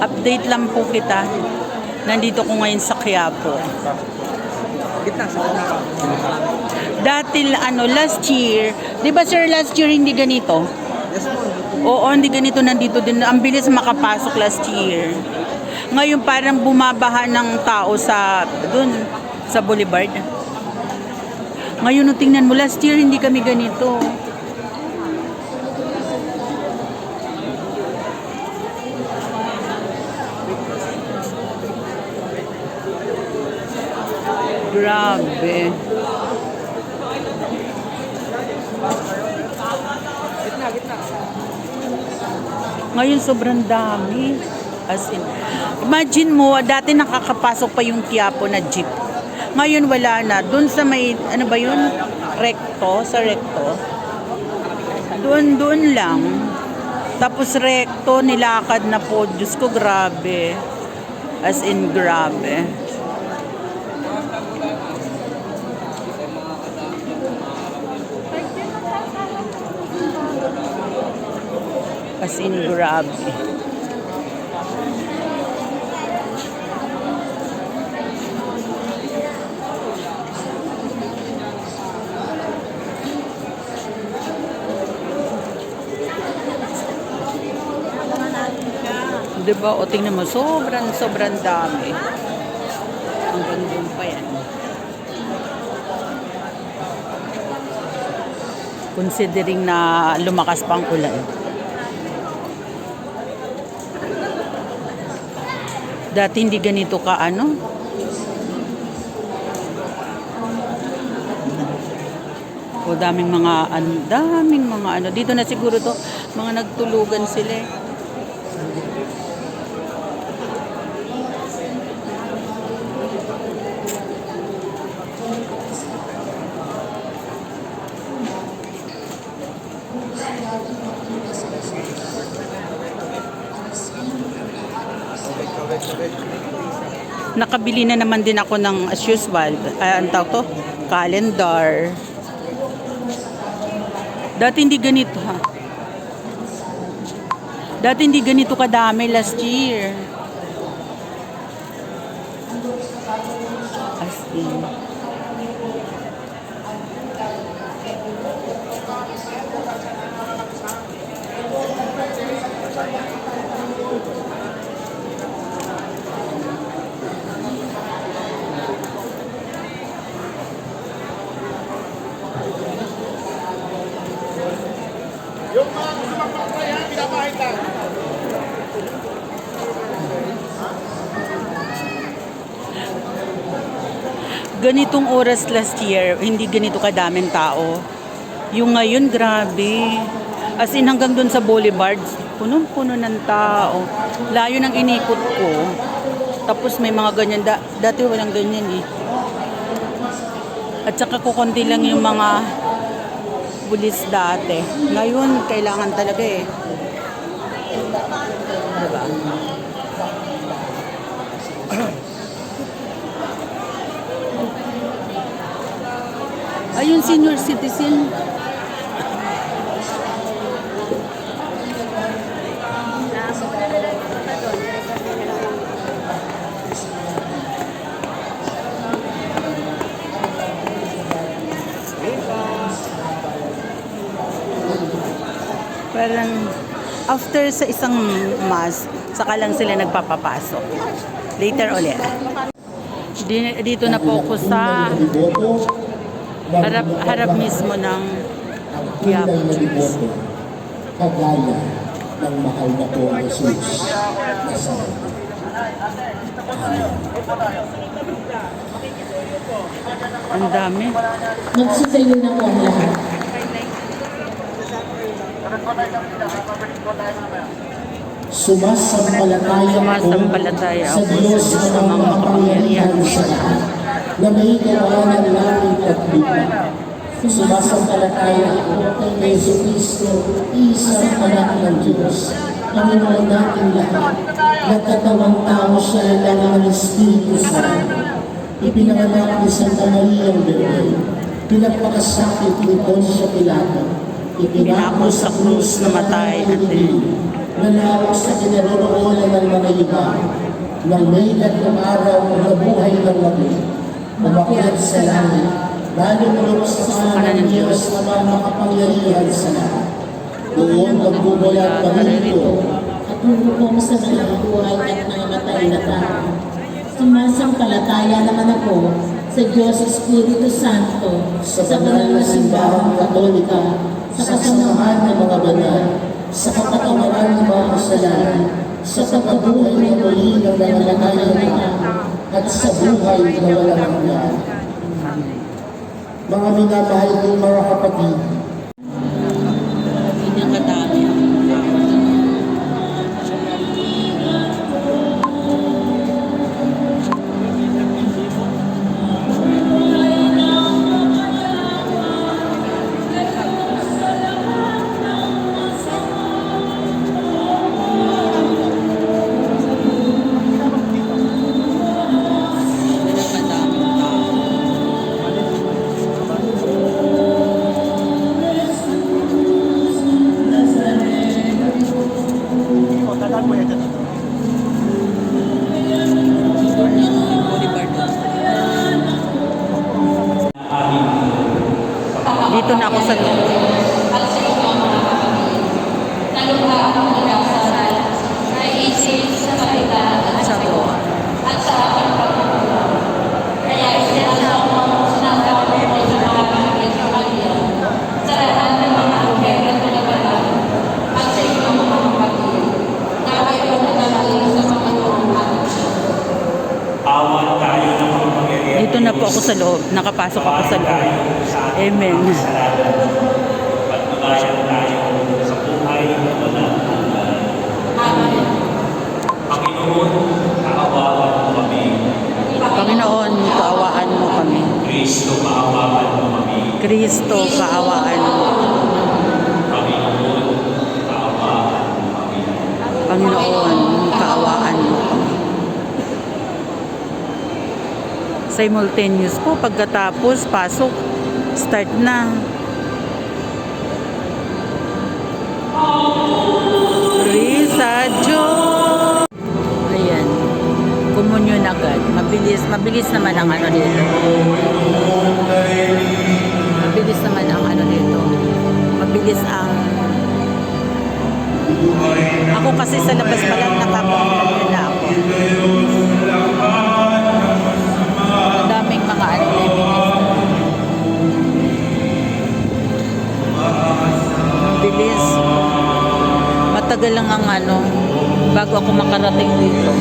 Update lang po kita. Nandito ko ngayon sa Quiapo. Dati last year, 'di ba sir, last year hindi ganito? Oo, hindi ganito, nandito din. Ang bilis makapasok last year. Ngayon parang bumabaha ng tao sa doon sa Boulevard. Ngayon nung tingnan mo, last year hindi kami ganito. Grabe. Ngayon sobrang dami. As in, imagine mo, dati nakakapasok pa yung Quiapo na jeep. Ngayon wala na. Doon sa may, ano ba yun? Recto, sa Recto. Doon lang. Tapos Recto, nilakad na po. Diyos ko, grabe. As in, grabe. As in, grabe. Diba? O tingnan mo, sobrang dami. Hanggang doon pa yan. Considering na lumakas pa ang ulan. Dati hindi ganito ka ano. O daming mga ano. Dito na siguro to, mga nagtulugan sila eh. Nakabili na naman din ako ng as usual, ang tawag to, calendar. Dati hindi ganito ha. Dati hindi ganito kadami last year. As in. Yung mga gusto magpapaya, pinapahit lang. Ganitong oras last year, hindi ganito kadaming tao. Yung ngayon, grabe. As in, hanggang dun sa Boulevard, punong-puno ng tao. Layo ng inikot ko. Tapos may mga ganyan. Dati walang ganyan eh. At saka kukunti lang yung mga pulis dati. Ngayon, kailangan talaga eh. Diba? Ayun, senior citizen. Parang after sa isang mass, saka lang sila nagpapapasok. Later ulit. Dito na po ako sa harap mismo ng Quiapo Church. Kagaya ng mahal na po ang Jesus. Ang dami. Magsusayo na po ang lahat. Sumasampalataya sa ako Diyos sa na mga makapangyarihan sa lahat, na may gawa ng langit at lupa. Sumasampalataya ako kay Yesu Cristo, isang anak ng Diyos, Panginoon natin lahat, nagkatawang tao siya lang ng Espiritu Santo. Ipinanganak ni Santa Maria ang Birhen, pinagpakasakit ni Poncio Pilato, itinapos sa krus namatay at nanalo sa kinaroroonan ng mga iba, nang may tatlong araw na buhay ng labi, umakyat sa langit, nalulunok sa kanan ng Diyos na makapangyarihan sa lahat. Doon magbubulat parito at huhukom sa mga buhay at mga matay na tao. Sumasampalataya naman ako sa Diyos Espiritu Santo, sa banal na simbahang katolika, sa kasamahan ng mga banal, sa kapatawaran ng mga kasalanan, sa pagkabuhay ng muli ng mga nangalangan, at sa buhay na walang hanggan. Mga minamahal kong mga kapatid, Pinakadami. Dito na ako sa loob. Sa loob. Awan tayo ng mga pangyayari. Dito na po ako sa loob. Nakapasok ako sa loob. Amen. Pagtubayan tayo sa buhay na walang hanggan. Panginoon, kaawaan mo kami. Panginoon, kaawaan mo kami. Kristo, kaawaan mo kami. Kristo, kaawaan mo. Panginoon, kaawaan mo kami. Panginoon, kaawaan mo kami. Simultaneous po, pagkatapos, pasok, start na. Risa Diyos! Ayan, komunyon agad. Mabilis naman ang ano dito. Mabilis naman ang ano dito. Mabilis ang... Ako kasi sa labas pa lang nakapagpapala na ako. Daming mga ano na bilis. Matagal lang ang ano bago ako makarating dito.